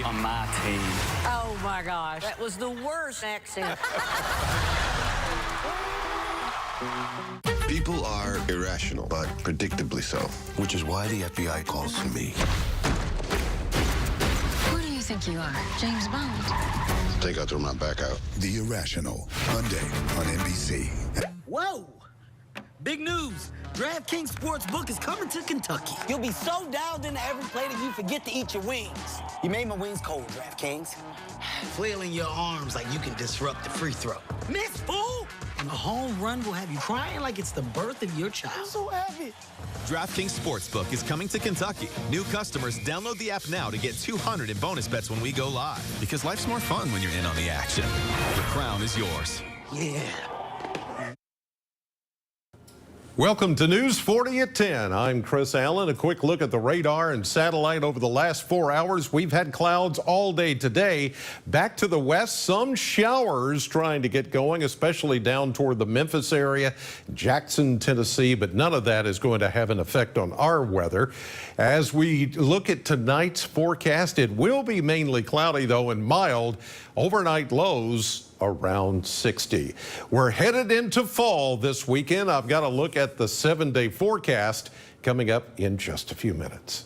on my team. Oh my gosh, that was the worst accent. People are irrational, but predictably so. Which is why the FBI calls for me. Who do you think you are, James Bond? Think I'll throw my back out. The Irrational, Monday on NBC. Whoa! Big news! DraftKings Sportsbook is coming to Kentucky. You'll be so dialed into every play that you forget to eat your wings. You made my wings cold, DraftKings. Flailing your arms like you can disrupt the free throw. Miss, fool! And a home run will have you crying like it's the birth of your child. I'm so happy. DraftKings Sportsbook is coming to Kentucky. New customers, download the app now to get $200 in bonus bets when we go live. Because life's more fun when you're in on the action. The crown is yours. Yeah. Welcome to News 40 at 10. I'm Chris Allen. A quick look at the radar and satellite over the last 4 hours. We've had clouds all day today. Back to the west, some showers trying to get going, especially down toward the Memphis area, Jackson, Tennessee, but none of that is going to have an effect on our weather. As we look at tonight's forecast, it will be mainly cloudy, though, and mild. Overnight lows around 60. We're headed into fall this weekend. I've got a look at the 7-day forecast coming up in just a few minutes.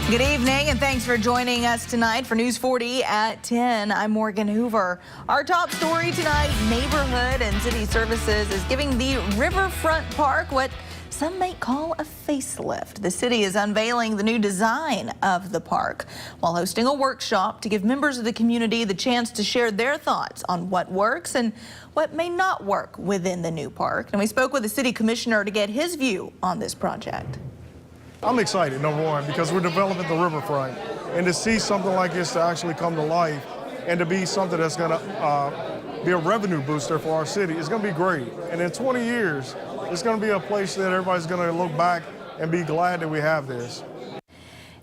Good evening, and thanks for joining us tonight for News 40 at 10. I'm Morgan Hoover. Our top story tonight, neighborhood and city services is giving the Riverfront Park what some might call a facelift. The city is unveiling the new design of the park while hosting a workshop to give members of the community the chance to share their thoughts on what works and what may not work within the new park. And we spoke with the city commissioner to get his view on this project. I'm excited, number one, because we're developing the riverfront, and to see something like this to actually come to life and to be something that's going to be a revenue booster for our city is going to be great. And in 20 years, it's going to be a place that everybody's going to look back and be glad that we have this.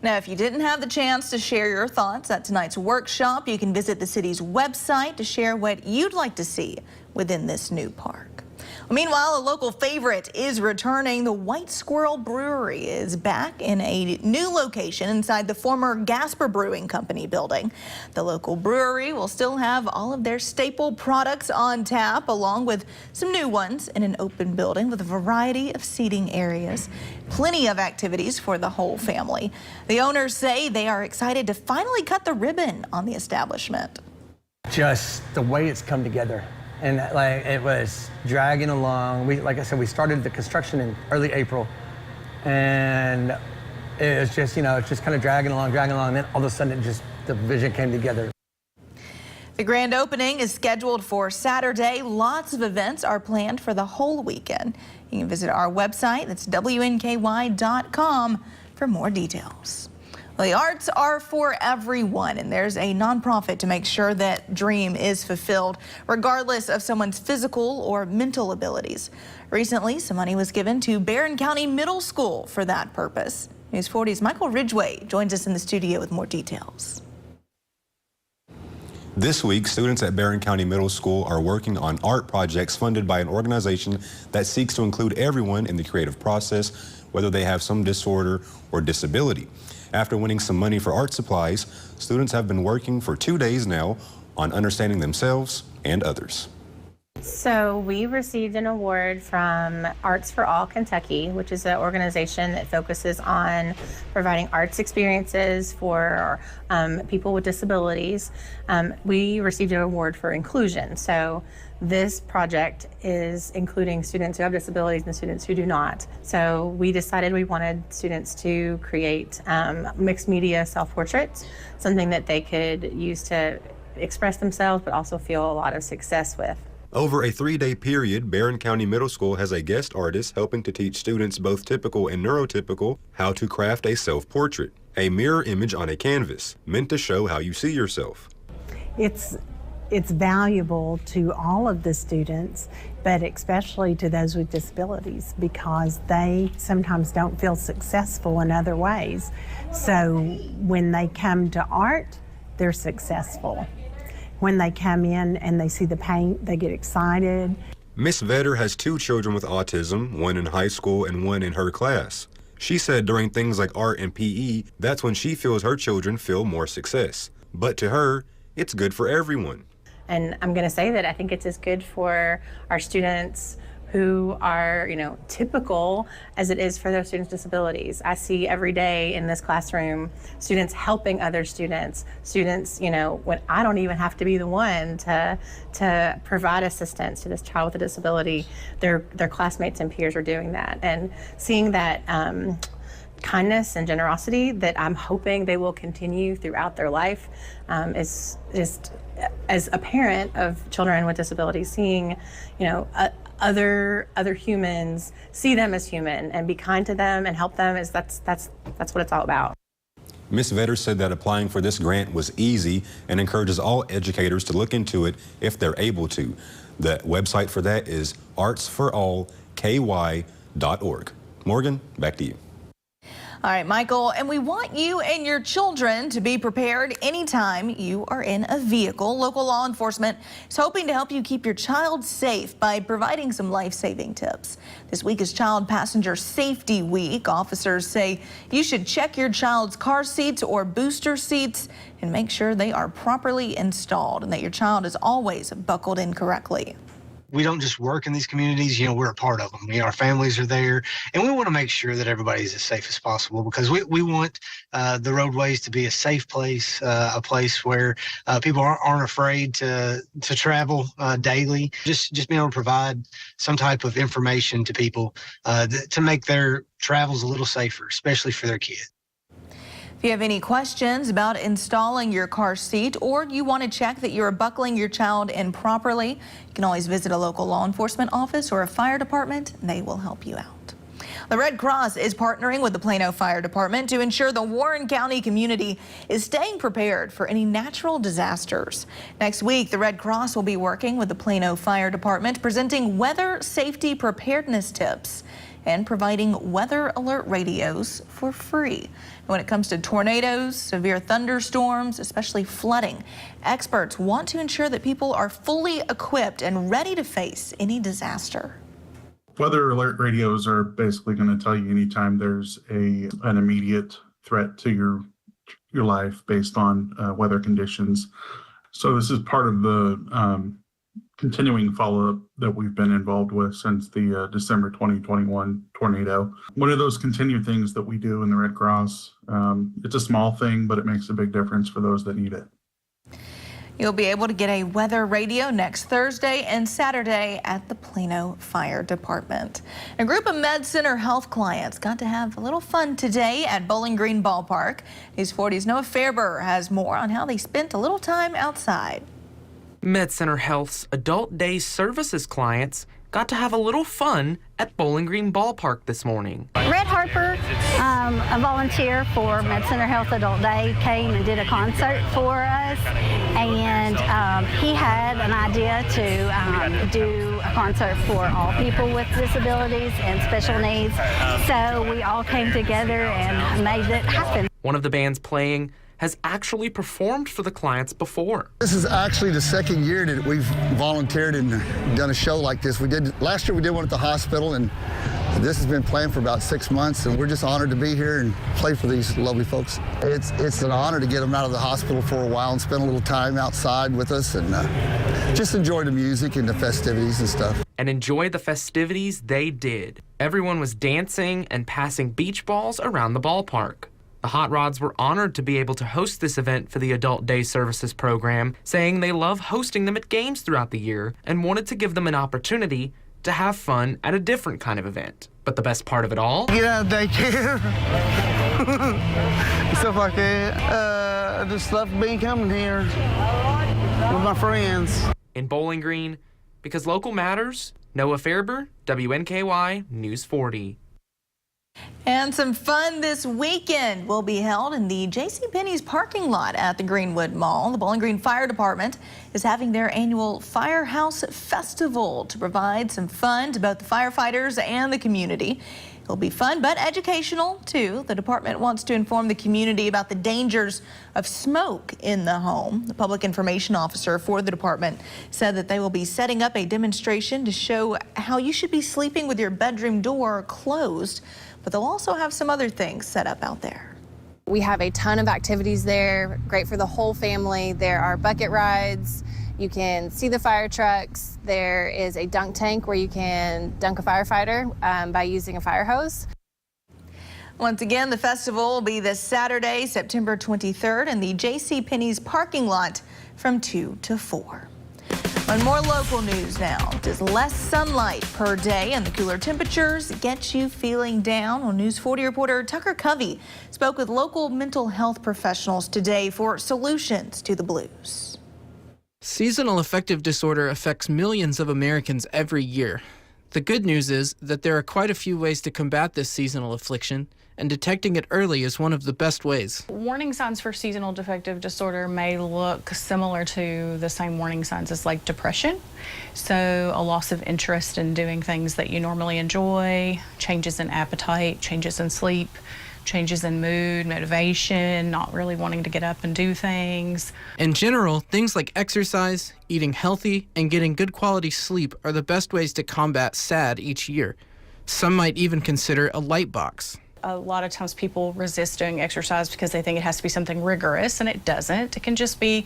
Now, if you didn't have the chance to share your thoughts at tonight's workshop, you can visit the city's website to share what you'd like to see within this new park. Meanwhile, a local favorite is returning. The White Squirrel Brewery is back in a new location inside the former Gasper Brewing Company building. The local brewery will still have all of their staple products on tap, along with some new ones in an open building with a variety of seating areas. Plenty of activities for the whole family. The owners say they are excited to finally cut the ribbon on the establishment. Just the way it's come together. And like it was dragging along. Like I said, we started the construction in early April, and it was just, it's just kind of dragging along. And then all of a sudden, the vision came together. The grand opening is scheduled for Saturday. Lots of events are planned for the whole weekend. You can visit our website, that's WNKY.com, for more details. Well, the arts are for everyone, and there's a nonprofit to make sure that dream is fulfilled, regardless of someone's physical or mental abilities. Recently, some money was given to Barron County Middle School for that purpose. News 40's Michael Ridgway joins us in the studio with more details. This week, students at Barron County Middle School are working on art projects funded by an organization that seeks to include everyone in the creative process, whether they have some disorder or disability. After winning some money for art supplies, students have been working for 2 days now on understanding themselves and others. So we received an award from Arts for All Kentucky, which is an organization that focuses on providing arts experiences for people with disabilities. We received an award for inclusion. So this project is including students who have disabilities and students who do not. So we decided we wanted students to create mixed media self-portraits, something that they could use to express themselves but also feel a lot of success with. Over a 3-day period, Barron County Middle School has a guest artist helping to teach students, both typical and neurotypical, how to craft a self-portrait, a mirror image on a canvas, meant to show how you see yourself. It's valuable to all of the students, but especially to those with disabilities, because they sometimes don't feel successful in other ways. So when they come to art, they're successful. When they come in and they see the paint, they get excited. Miss Vetter has 2 children with autism, one in high school and one in her class. She said during things like art and PE, that's when she feels her children feel more success. But to her, it's good for everyone. And I'm going to say that I think it's as good for our students who are, typical as it is for those students with disabilities. I see every day in this classroom students helping other students, when I don't even have to be the one to provide assistance to this child with a disability, their classmates and peers are doing that. And seeing that kindness and generosity that I'm hoping they will continue throughout their life is just, as a parent of children with disabilities, seeing, other humans, see them as human and be kind to them and help them, that's what it's all about. Ms. Vetter said that applying for this grant was easy and encourages all educators to look into it if they're able to. The website for that is artsforallky.org. Morgan, back to you. All right, Michael, and we want you and your children to be prepared anytime you are in a vehicle. Local law enforcement is hoping to help you keep your child safe by providing some life-saving tips. This week is Child Passenger Safety Week. Officers say you should check your child's car seats or booster seats and make sure they are properly installed and that your child is always buckled in correctly. We don't just work in these communities, we're a part of them. Our families are there, and we want to make sure that everybody's as safe as possible because we want the roadways to be a safe place, a place where people aren't afraid to travel daily. Just being able to provide some type of information to people to make their travels a little safer, especially for their kids. If you have any questions about installing your car seat or you want to check that you're buckling your child in properly, you can always visit a local law enforcement office or a fire department. They will help you out. The Red Cross is partnering with the Plano Fire Department to ensure the Warren County community is staying prepared for any natural disasters. Next week, the Red Cross will be working with the Plano Fire Department, presenting weather safety preparedness tips and providing weather alert radios for free. And when it comes to tornadoes, severe thunderstorms, especially flooding, experts want to ensure that people are fully equipped and ready to face any disaster. Weather alert radios are basically going to tell you anytime there's an immediate threat to your life based on weather conditions. So this is part of the continuing follow-up that we've been involved with since the December 2021 tornado. One of those continued things that we do in the Red Cross, it's a small thing, but it makes a big difference for those that need it. You'll be able to get a weather radio next Thursday and Saturday at the Plano Fire Department. A group of Med Center Health clients got to have a little fun today at Bowling Green Ballpark. News 40's Noah Fairber has more on how they spent a little time outside. Med Center Health's Adult Day Services clients got to have a little fun at Bowling Green Ballpark this morning. Red Harper, a volunteer for Med Center Health Adult Day, came and did a concert for us, and he had an idea to do a concert for all people with disabilities and special needs, so we all came together and made it happen. One of the bands playing has actually performed for the clients before. This is actually the second year that we've volunteered and done a show like this. Last year we did one at the hospital, and this has been planned for about 6 months, and we're just honored to be here and play for these lovely folks. It's an honor to get them out of the hospital for a while and spend a little time outside with us and just enjoy the music and the festivities and stuff. And enjoy the festivities they did. Everyone was dancing and passing beach balls around the ballpark. The Hot Rods were honored to be able to host this event for the Adult Day Services program, saying they love hosting them at games throughout the year and wanted to give them an opportunity to have fun at a different kind of event. But the best part of it all? Get out of daycare. Stuff like that. I just love being coming here with my friends. In Bowling Green, because local matters, Noah Fairber, WNKY News 40. And some fun this weekend will be held in the JCPenney's parking lot at the Greenwood Mall. The Bowling Green Fire Department is having their annual Firehouse Festival to provide some fun to both the firefighters and the community. It'll be fun but educational too. The department wants to inform the community about the dangers of smoke in the home. The public information officer for the department said that they will be setting up a demonstration to show how you should be sleeping with your bedroom door closed, but they'll also have some other things set up out there. We have a ton of activities there, great for the whole family. There are bucket rides. You can see the fire trucks. There is a dunk tank where you can dunk a firefighter by using a fire hose. Once again, the festival will be this Saturday, September 23rd, in the JCPenney's parking lot from 2 to 4. On more local news now, does less sunlight per day and the cooler temperatures get you feeling down? Well, News 40 reporter Tucker Covey spoke with local mental health professionals today for solutions to the blues. Seasonal affective disorder affects millions of Americans every year. The good news is that there are quite a few ways to combat this seasonal affliction, and detecting it early is one of the best ways. Warning signs for seasonal affective disorder may look similar to the same warning signs as like depression. So a loss of interest in doing things that you normally enjoy, changes in appetite, changes in sleep, changes in mood, motivation, not really wanting to get up and do things. In general, things like exercise, eating healthy, and getting good quality sleep are the best ways to combat SAD each year. Some might even consider a light box. A lot of times people resist doing exercise because they think it has to be something rigorous, and it doesn't. It can just be,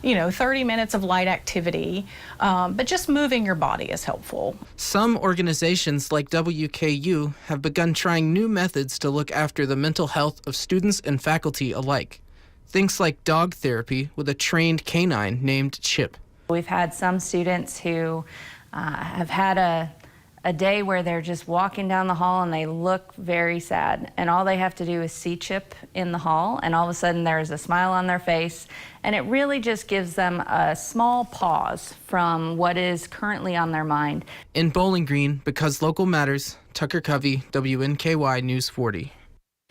30 minutes of light activity, but just moving your body is helpful. Some organizations like WKU have begun trying new methods to look after the mental health of students and faculty alike. Things like dog therapy with a trained canine named Chip. We've had some students who have had a day where they're just walking down the hall and they look very sad, and all they have to do is see Chip in the hall, and all of a sudden there's a smile on their face, and it really just gives them a small pause from what is currently on their mind. In Bowling Green, because local matters, Tucker Covey, WNKY News 40.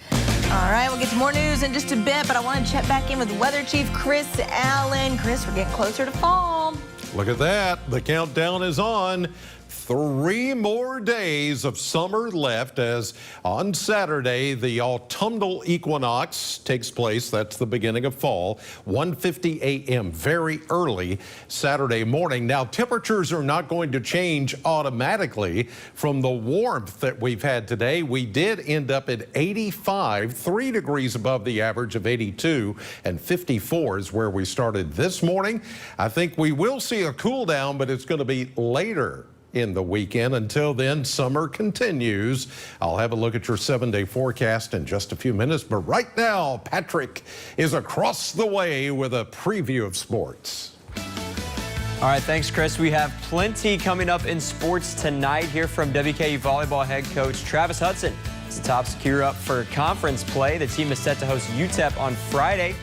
All right, we'll get to more news in just a bit, but I want to check back in with Weather Chief Chris Allen. Chris, we're getting closer to fall. Look at that. The countdown is on. 3 more days of summer left, as on Saturday the autumnal equinox takes place. That's the beginning of fall. 1:50 a.m. very early Saturday morning. Now, temperatures are not going to change automatically from the warmth that we've had today. We did end up at 85, 3 degrees above the average of 82, and 54 is where we started this morning. I think we will see a cool down, but it's going to be later in the weekend. Until then, summer continues. I'll have a look at your 7-day forecast in just a few minutes, but right now, Patrick is across the way with a preview of sports. All right, thanks, Chris. We have plenty coming up in sports tonight. Here from WKU volleyball head coach Travis Hudson. As the Tops gear up for conference play, the team is set to host UTEP on Friday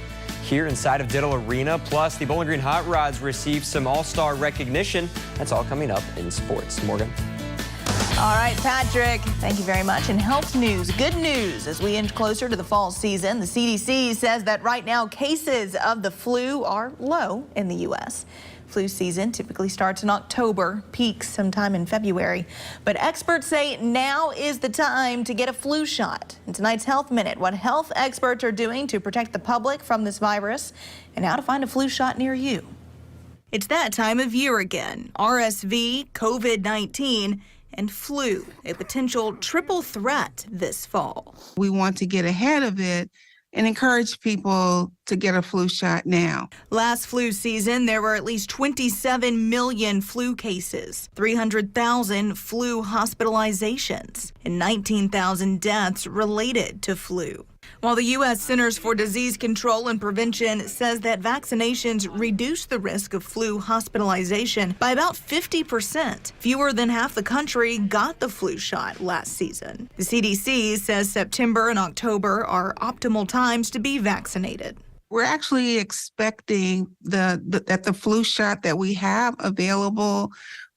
here inside of Diddle Arena. Plus, the Bowling Green Hot Rods received some all-star recognition. That's all coming up in sports. Morgan. All right, Patrick, thank you very much. And health news, good news as we inch closer to the fall season. The CDC says that right now cases of the flu are low in the U.S. Flu season typically starts in October, peaks sometime in February. But experts say now is the time to get a flu shot. In tonight's Health Minute, what health experts are doing to protect the public from this virus and how to find a flu shot near you. It's that time of year again. RSV, COVID-19, and flu, a potential triple threat this fall. We want to get ahead of it and encourage people to get a flu shot now. Last flu season, there were at least 27 million flu cases, 300,000 flu hospitalizations, and 19,000 deaths related to flu. While the U.S. Centers for Disease Control and Prevention says that vaccinations reduce the risk of flu hospitalization by about 50%. Fewer than half the country got the flu shot last season. The CDC says September and October are optimal times to be vaccinated. We're actually expecting that the flu shot that we have available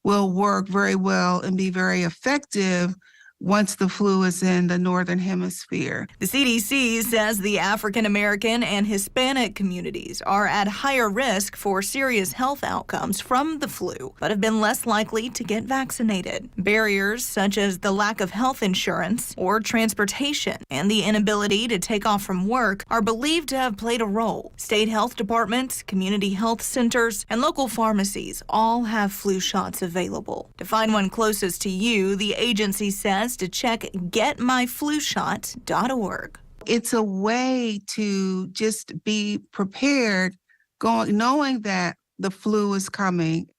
will work very well and be very effective once the flu is in the northern hemisphere. The CDC says the African American and Hispanic communities are at higher risk for serious health outcomes from the flu, but have been less likely to get vaccinated. Barriers such as the lack of health insurance or transportation and the inability to take off from work are believed to have played a role. State health departments, community health centers, and local pharmacies all have flu shots available. To find one closest to you, the agency says to check getmyflushot.org. It's a way to just be prepared, knowing that the flu is coming.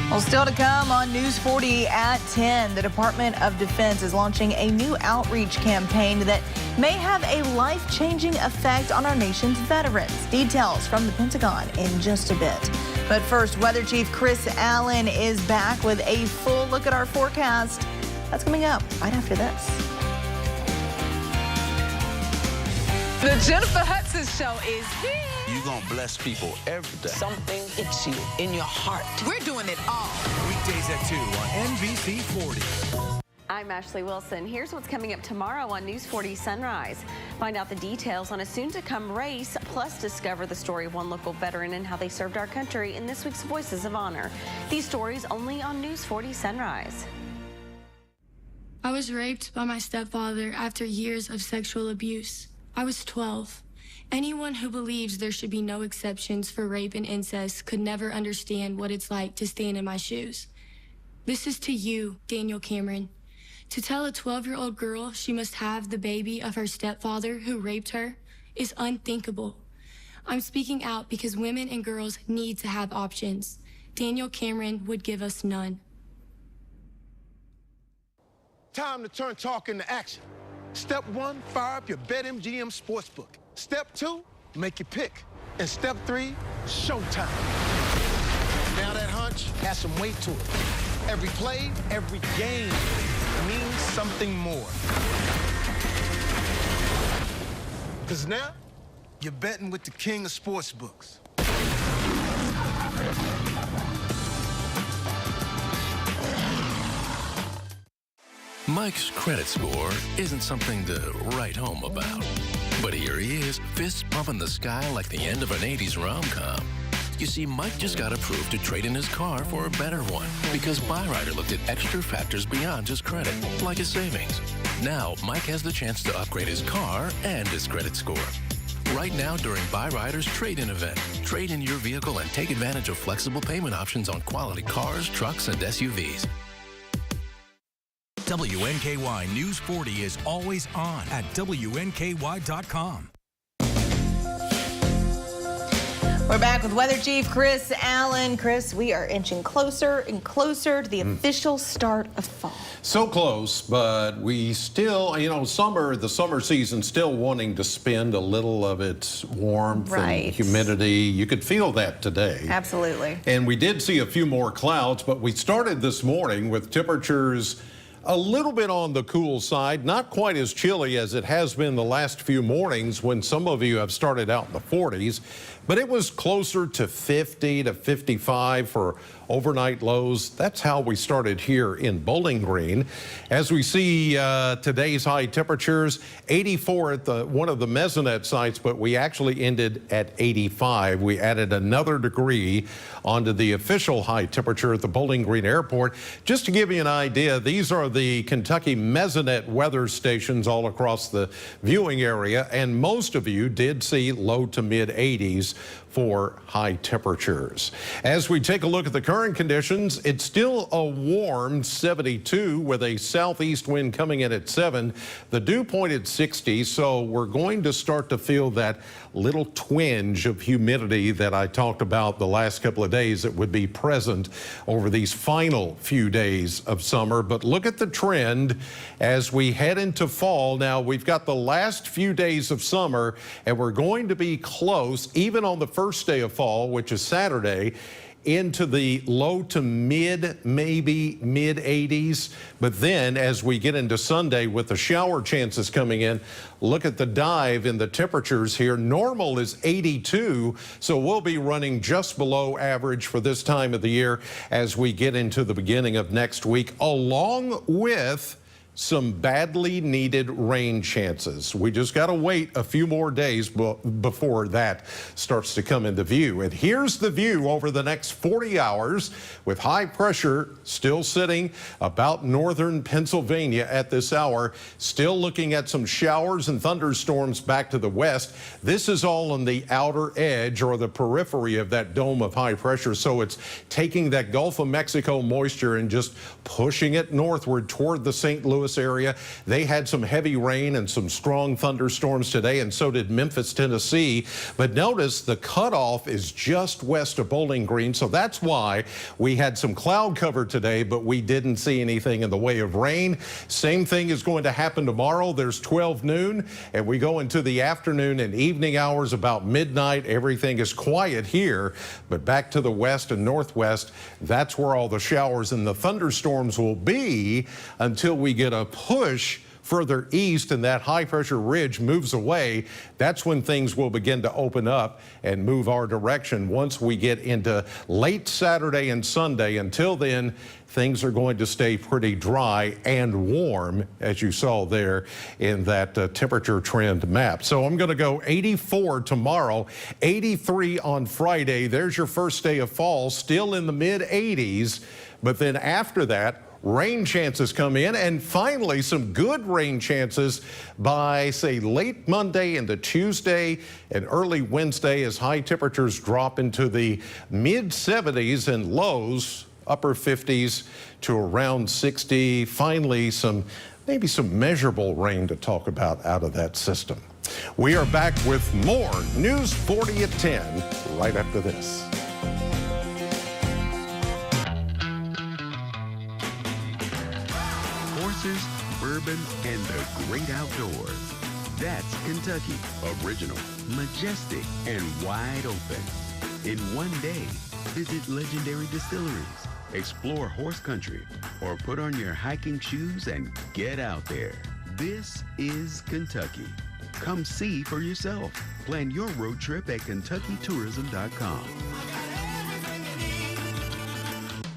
Well, still to come on News 40 at 10, the Department of Defense is launching a new outreach campaign that may have a life-changing effect on our nation's veterans. Details from the Pentagon in just a bit. But first, Weather Chief Chris Allen is back with a full look at our forecast. That's coming up right after this. The Jennifer Hudson Show is here. You're going to bless people every day. Something hits you in your heart. We're doing it all. Weekdays at 2 on NBC 40. I'm Ashley Wilson. Here's what's coming up tomorrow on News 40 Sunrise. Find out the details on a soon-to-come race, plus discover the story of one local veteran and how they served our country in this week's Voices of Honor. These stories only on News 40 Sunrise. I was raped by my stepfather after years of sexual abuse. I was 12. Anyone who believes there should be no exceptions for rape and incest could never understand what it's like to stand in my shoes. This is to you, Daniel Cameron. To tell a 12-year-old girl she must have the baby of her stepfather who raped her is unthinkable. I'm speaking out because women and girls need to have options. Daniel Cameron would give us none. Time to turn talk into action. Step 1, fire up your BetMGM Sportsbook. Step 2, make your pick. And Step 3, showtime. Now that hunch has some weight to it. Every play, every game means something more. Because now, you're betting with the king of sportsbooks. Mike's credit score isn't something to write home about. But here he is, fists pumping the sky like the end of an 80s rom-com. You see, Mike just got approved to trade in his car for a better one because Byrider looked at extra factors beyond just credit, like his savings. Now, Mike has the chance to upgrade his car and his credit score. Right now during Byrider's trade-in event. Trade in your vehicle and take advantage of flexible payment options on quality cars, trucks, and SUVs. WNKY News 40 is always on at WNKY.com. We're back with Weather Chief Chris Allen. Chris, we are inching closer and closer to the official start of fall. So close, but we still, the summer season still wanting to spend a little of its warmth and humidity. You could feel that today. Absolutely. And we did see a few more clouds, but we started this morning with temperatures a little bit on the cool side, not quite as chilly as it has been the last few mornings when some of you have started out in the 40s, but it was closer to 50 to 55 for overnight lows. That's how we started here in Bowling Green. As we see today's high temperatures, 84 at one of the mezzanette sites, but we actually ended at 85. We added another degree onto the official high temperature at the Bowling Green Airport. Just to give you an idea, these are the Kentucky mezzanette weather stations all across the viewing area, and most of you did see low to mid 80s for high temperatures. As we take a look at the current conditions, it's still a warm 72 with a southeast wind coming in at 7. The dew point at 60, so we're going to start to feel that little twinge of humidity that I talked about the last couple of days that would be present over these final few days of summer. But look at the trend as we head into fall. Now, we've got the last few days of summer, and we're going to be close, even on the first day of fall, which is Saturday. into the low to maybe mid 80s. But then as we get into Sunday with the shower chances coming in, look at the dive in the temperatures here. Normal is 82, so we'll be running just below average for this time of the year as we get into the beginning of next week, along with some badly needed rain chances. We just got to wait a few more days before that starts to come into view. And here's the view over the next 40 hours with high pressure still sitting about northern Pennsylvania at this hour. Still looking at some showers and thunderstorms back to the west. This is all on the outer edge or the periphery of that dome of high pressure. So it's taking that Gulf of Mexico moisture and just pushing it northward toward the St. Louis area. They had some heavy rain and some strong thunderstorms today, and so did Memphis, Tennessee. But notice the cutoff is just west of Bowling Green, so that's why we had some cloud cover today, but we didn't see anything in the way of rain. Same thing is going to happen tomorrow. There's 12 noon, and we go into the afternoon and evening hours about midnight. Everything is quiet here, but back to the west and northwest, that's where all the showers and the thunderstorms will be until we get a push further east and that high pressure ridge moves away. That's when things will begin to open up and move our direction once we get into late Saturday and Sunday. Until then, things are going to stay pretty dry and warm, as you saw there in that temperature trend map. So I'm going to go 84 tomorrow, 83 on Friday. There's your first day of fall, still in the mid 80s. But then after that, rain chances come in, and finally some good rain chances by, say, late Monday into Tuesday and early Wednesday as high temperatures drop into the mid 70s and lows upper 50s to around 60. Finally, maybe some measurable rain to talk about out of that system. We are back with more News 40 at 10 right after this. Horses, bourbon, and the great outdoors. That's Kentucky. Original, majestic, and wide open. In one day, visit legendary distilleries, explore horse country, or put on your hiking shoes and get out there. This is Kentucky. Come see for yourself. Plan your road trip at KentuckyTourism.com.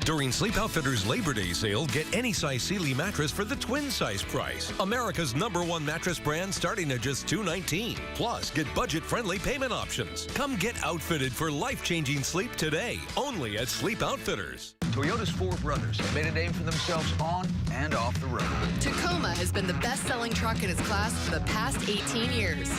During Sleep Outfitters Labor Day sale, get any size Sealy mattress for the twin size price. America's #1 mattress brand starting at just $219. Plus, get budget-friendly payment options. Come get outfitted for life-changing sleep today, only at Sleep Outfitters. Toyota's four brothers have made a name for themselves on and off the road. Tacoma has been the best-selling truck in its class for the past 18 years.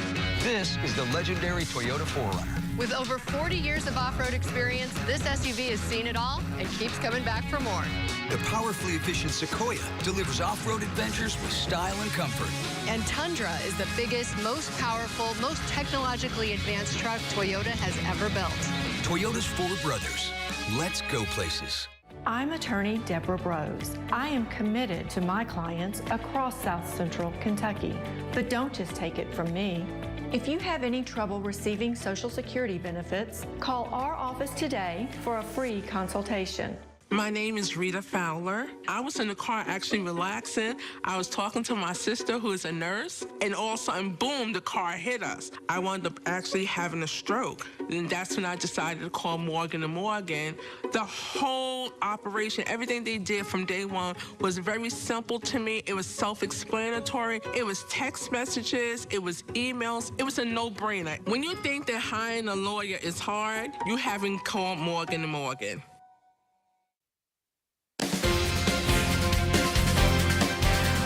This is the legendary Toyota 4Runner. With over 40 years of off-road experience, this SUV has seen it all and keeps coming back for more. The powerfully efficient Sequoia delivers off-road adventures with style and comfort. And Tundra is the biggest, most powerful, most technologically advanced truck Toyota has ever built. Toyota's four brothers. Let's go places. I'm attorney Deborah Brose. I am committed to my clients across South Central Kentucky. But don't just take it from me. If you have any trouble receiving Social Security benefits, call our office today for a free consultation. My name is Rita Fowler. I was in the car actually relaxing. I was talking to my sister who is a nurse, and all of a sudden, boom, the car hit us. I wound up actually having a stroke. And that's when I decided to call Morgan & Morgan. The whole operation, everything they did from day one was very simple to me. It was self-explanatory. It was text messages. It was emails. It was a no-brainer. When you think that hiring a lawyer is hard, you haven't called Morgan & Morgan.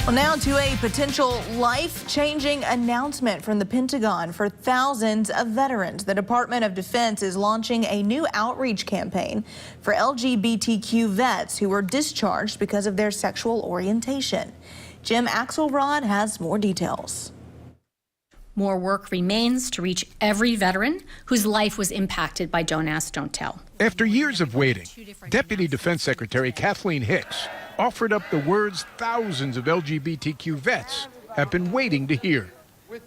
Well, now to a potential life-changing announcement from the Pentagon for thousands of veterans. The Department of Defense is launching a new outreach campaign for LGBTQ vets who were discharged because of their sexual orientation. Jim Axelrod has more details. More work remains to reach every veteran whose life was impacted by Don't Ask, Don't Tell. After years of waiting, Deputy Defense Secretary Kathleen Hicks offered up the words thousands of LGBTQ vets have been waiting to hear.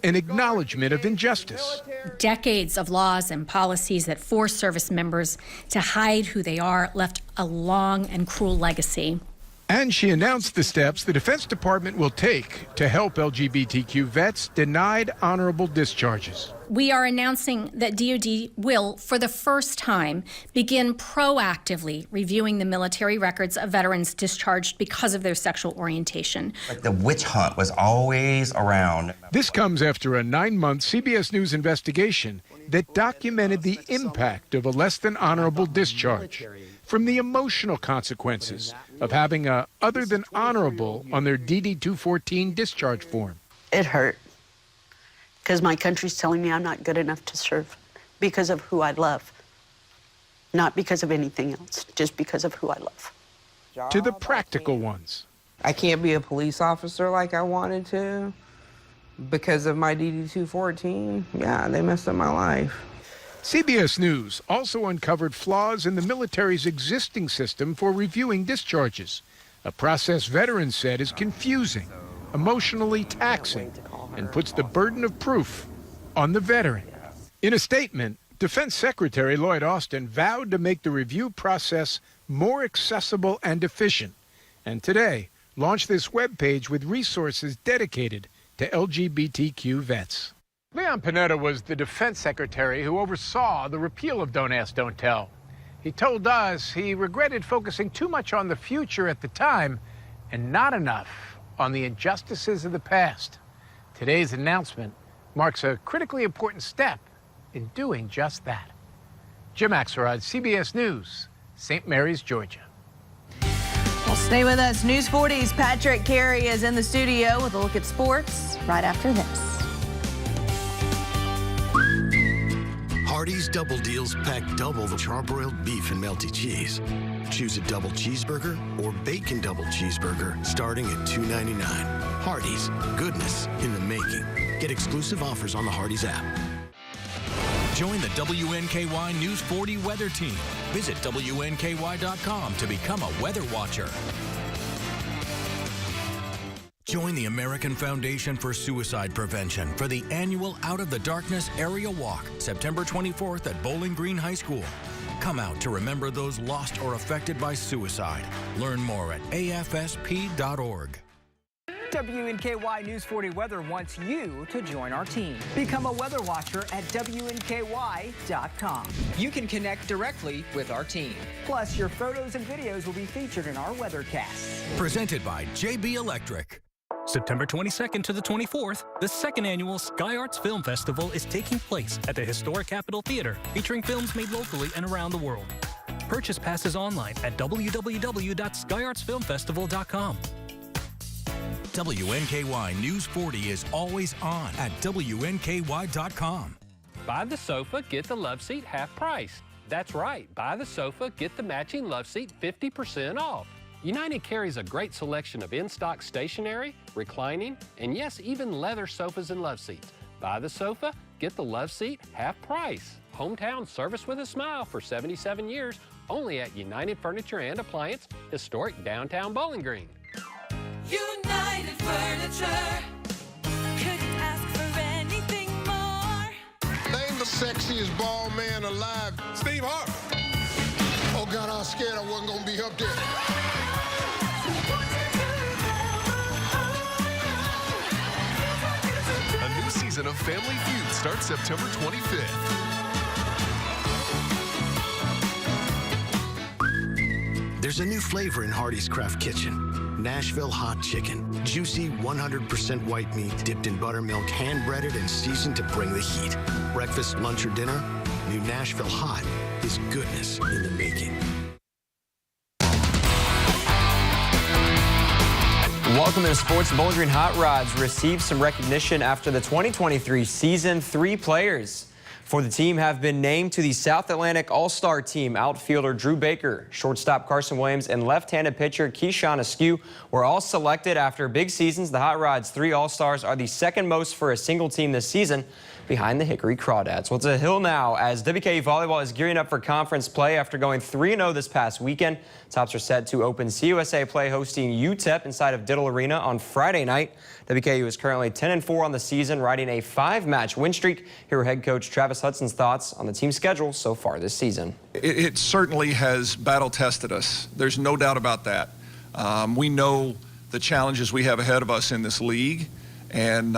an acknowledgement of injustice. Decades of laws and policies that force service members to hide who they are left a long and cruel legacy. And she announced the steps the Defense Department will take to help LGBTQ vets denied honorable discharges. We are announcing that DoD will, for the first time, begin proactively reviewing the military records of veterans discharged because of their sexual orientation. The witch hunt was always around. This comes after a 9-month CBS News investigation that documented the impact of a less than honorable discharge, from the emotional consequences of having a other than honorable on their DD-214 discharge form. It hurt because my country's telling me I'm not good enough to serve because of who I love, not because of anything else, just because of who I love. To the practical ones. I can't be a police officer like I wanted to because of my DD-214. Yeah, they messed up my life. CBS News also uncovered flaws in the military's existing system for reviewing discharges, a process veterans said is confusing, emotionally taxing, and puts the burden of proof on the veteran. In a statement, Defense Secretary Lloyd Austin vowed to make the review process more accessible and efficient, and today launched this webpage with resources dedicated to LGBTQ vets. Leon Panetta was the defense secretary who oversaw the repeal of Don't Ask, Don't Tell. He told us he regretted focusing too much on the future at the time and not enough on the injustices of the past. Today's announcement marks a critically important step in doing just that. Jim Axelrod, CBS News, St. Mary's, Georgia. Well, stay with us. News 40's Patrick Carey is in the studio with a look at sports right after this. Hardee's Double Deals pack double the charbroiled beef and melty cheese. Choose a double cheeseburger or bacon double cheeseburger starting at $2.99. Hardee's, goodness in the making. Get exclusive offers on the Hardee's app. Join the WNKY News 40 weather team. Visit WNKY.com to become a weather watcher. Join the American Foundation for Suicide Prevention for the annual Out of the Darkness Area Walk, September 24th at Bowling Green High School. Come out to remember those lost or affected by suicide. Learn more at afsp.org. WNKY News 40 Weather wants you to join our team. Become a weather watcher at WNKY.com. You can connect directly with our team. Plus, your photos and videos will be featured in our weathercasts. Presented by JB Electric. September 22nd to the 24th, the second annual Sky Arts Film Festival is taking place at the historic Capitol Theater, featuring films made locally and around the world. Purchase passes online at www.skyartsfilmfestival.com. WNKY News 40 is always on at WNKY.com. Buy the sofa, get the love seat half price. That's right, buy the sofa, get the matching love seat 50% off. United carries a great selection of in-stock stationery, reclining, and yes, even leather sofas and love seats. Buy the sofa, get the love seat, half price. Hometown service with a smile for 77 years, only at United Furniture and Appliance, historic downtown Bowling Green. United Furniture, couldn't ask for anything more. Name the sexiest bald man alive. Steve Harvey. Oh God, I was scared I wasn't gonna be up there. A new season of Family Feud starts September 25th. There's a new flavor in Hardee's Craft Kitchen. Nashville Hot Chicken. Juicy, 100% white meat dipped in buttermilk, hand-breaded and seasoned to bring the heat. Breakfast, lunch, or dinner, new Nashville Hot is goodness in the making. Welcome to sports. Bowling Green Hot Rods received some recognition after the 2023 season. 3 players for the team have been named to the South Atlantic All-Star team. Outfielder Drew Baker, shortstop Carson Williams, and left-handed pitcher Keyshawn Askew were all selected after big seasons. The Hot Rods' 3 All-Stars are the second most for a single team this season. behind the Hickory Crawdads. Well, it's a hill now as WKU volleyball is gearing up for conference play after going 3-0 this past weekend. Tops are set to open CUSA play hosting UTEP inside of Diddle Arena on Friday night. WKU is currently 10-4 on the season, riding a 5-match win streak. Here are head coach Travis Hudson's thoughts on the team's schedule so far this season. It certainly has battle tested us. There's no doubt about that. We know the challenges we have ahead of us in this league, and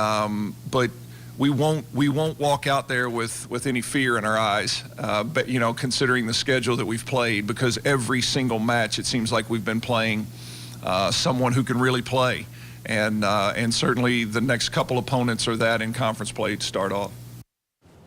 but we won't walk out there with any fear in our eyes. But you know, considering the schedule that we've played, because every single match it seems like we've been playing someone who can really play. And certainly the next couple opponents are that in conference play to start off.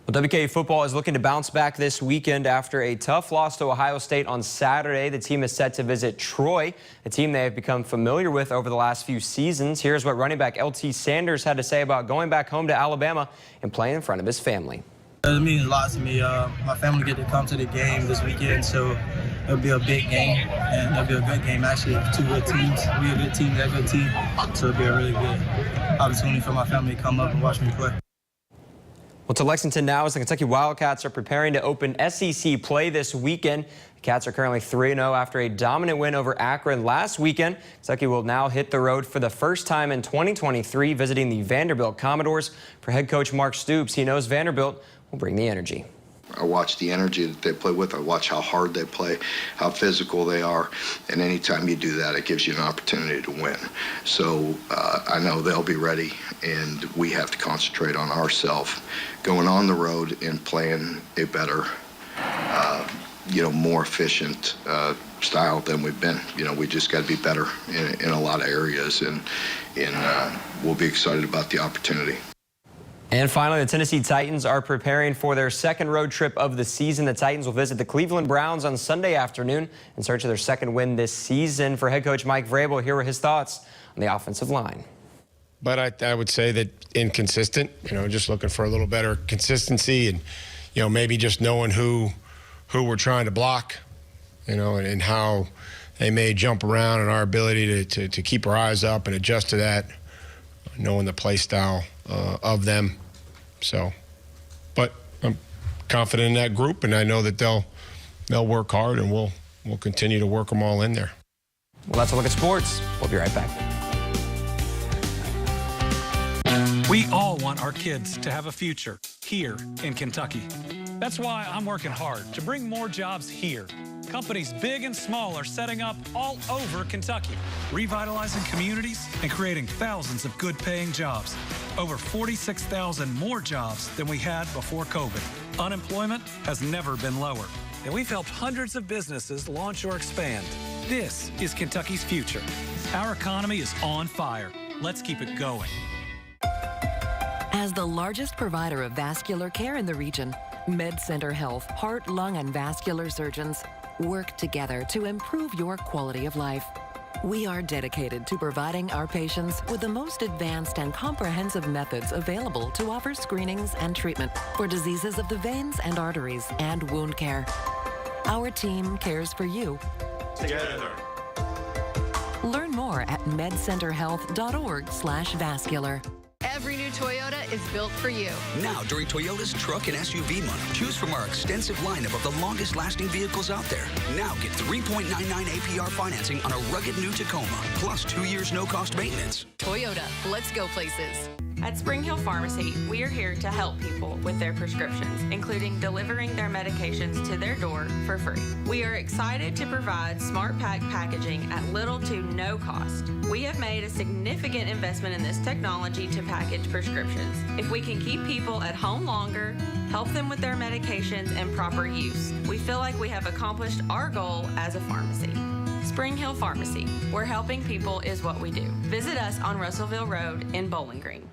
Well, WKU football is looking to bounce back this weekend after a tough loss to Ohio State on Saturday. The team is set to visit Troy, a team they have become familiar with over the last few seasons. Here's what running back LT Sanders had to say about going back home to Alabama and playing in front of his family. It means a lot to me. My family get to come to the game this weekend, so it'll be a big game, and it'll be a good game, actually. 2 good teams. We're a good team, they're a good team, so it'll be a really good opportunity for my family to come up and watch me play. Well, to Lexington now as the Kentucky Wildcats are preparing to open SEC play this weekend. The Cats are currently 3-0 after a dominant win over Akron last weekend. Kentucky will now hit the road for the first time in 2023, visiting the Vanderbilt Commodores. For head coach Mark Stoops, he knows Vanderbilt will bring the energy. I watch the energy that they play with. I watch how hard they play, how physical they are. And anytime you do that, it gives you an opportunity to win. So I know they'll be ready, and we have to concentrate on ourselves going on the road and playing a better, more efficient style than we've been. We just got to be better in a lot of areas, and we'll be excited about the opportunity. And finally, the Tennessee Titans are preparing for their second road trip of the season. The Titans will visit the Cleveland Browns on Sunday afternoon in search of their second win this season. For head coach Mike Vrabel, here were his thoughts on the offensive line. But I would say that inconsistent, just looking for a little better consistency and, maybe just knowing who we're trying to block, and how they may jump around, and our ability to keep our eyes up and adjust to that, knowing the play style of them. So, but I'm confident in that group, and I know that they'll work hard, and we'll continue to work them all in there. Well, that's a look at sports. We'll be right back. We all want our kids to have a future here in Kentucky. That's why I'm working hard to bring more jobs here. Companies big and small are setting up all over Kentucky, revitalizing communities and creating thousands of good-paying jobs. Over 46,000 more jobs than we had before COVID. Unemployment has never been lower, and we've helped hundreds of businesses launch or expand. This is Kentucky's future. Our economy is on fire. Let's keep it going. As the largest provider of vascular care in the region, MedCenter Health heart, lung, and vascular surgeons work together to improve your quality of life. We are dedicated to providing our patients with the most advanced and comprehensive methods available to offer screenings and treatment for diseases of the veins and arteries and wound care. Our team cares for you. Together. Learn more at medcenterhealth.org/vascular. Every new Toyota is built for you. Now, during Toyota's Truck and SUV Month, choose from our extensive lineup of the longest-lasting vehicles out there. Now get 3.99 APR financing on a rugged new Tacoma, plus 2 years no-cost maintenance. Toyota, let's go places. At Spring Hill Pharmacy, we are here to help people with their prescriptions, including delivering their medications to their door for free. We are excited to provide Smart Pack packaging at little to no cost. We have made a significant investment in this technology to package prescriptions. If we can keep people at home longer, help them with their medications and proper use, we feel like we have accomplished our goal as a pharmacy. Spring Hill Pharmacy, where helping people is what we do. Visit us on Russellville Road in Bowling Green.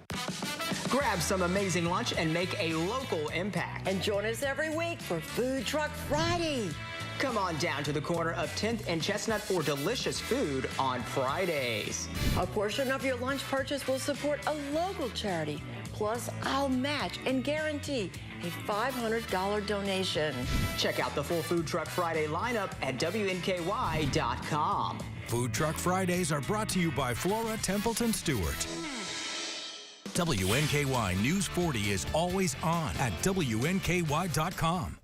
Grab some amazing lunch and make a local impact. And join us every week for Food Truck Friday. Come on down to the corner of 10th and Chestnut for delicious food on Fridays. A portion of your lunch purchase will support a local charity. Plus, I'll match and guarantee a $500 donation. Check out the full Food Truck Friday lineup at WNKY.com. Food Truck Fridays are brought to you by Flora Templeton Stewart. WNKY News 40 is always on at WNKY.com.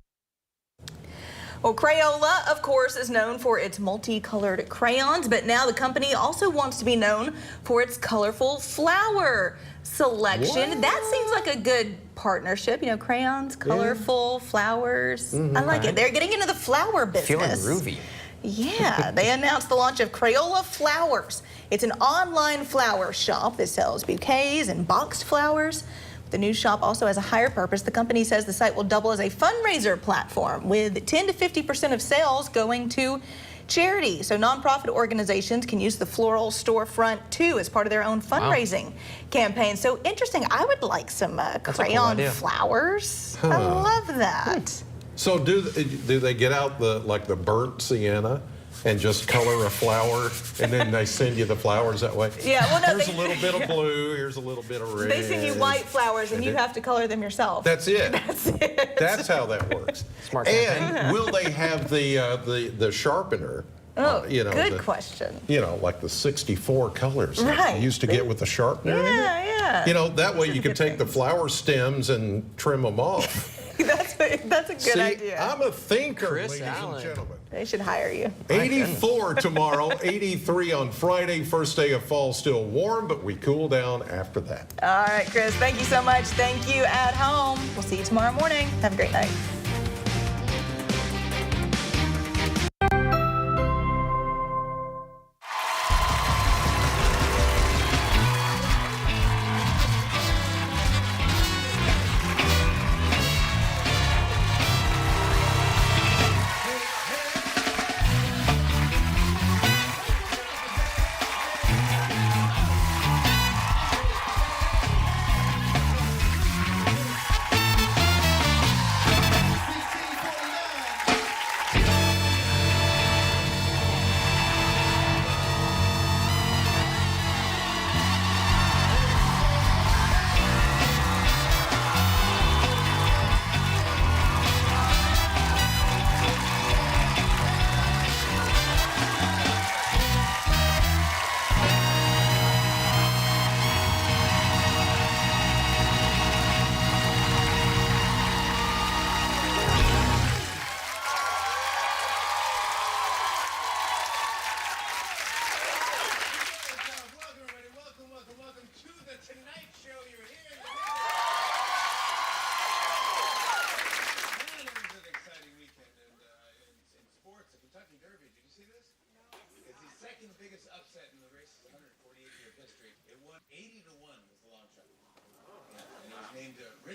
Well, Crayola, of course, is known for its multicolored crayons, but now the company also wants to be known for its colorful flower selection. What? That seems like a good partnership. You know, crayons, colorful flowers. I like it. They're getting into the flower business. Feeling groovy. Yeah, they announced the launch of Crayola Flowers. It's an online flower shop that sells bouquets and boxed flowers. The new shop also has a higher purpose. The company says the site will double as a fundraiser platform with 10 to 50% of sales going to charity. So nonprofit organizations can use the floral storefront too as part of their own fundraising campaign. So interesting. I would like some crayon flowers. I love that. So do they get out the burnt sienna and just color a flower, and then they send you the flowers that way? Yeah, well, no, here's a little bit of blue, here's a little bit of red. They send you white flowers, and you have to color them yourself. That's it. That's it. That's how that works. Smart and campaign. will they have the sharpener? Oh, you know, good question. You know, like the 64 colors that Right. you used to get with the sharpener. Yeah. You know, that way you can take the flower stems and trim them off. That's a good idea. I'm a thinker, Chris ladies Allen. and gentlemen. They should hire you. 84 tomorrow, 83 on Friday. First day of fall, still warm, but we cool down after that. All right, Chris, thank you so much. Thank you at home. We'll see you tomorrow morning. Have a great night.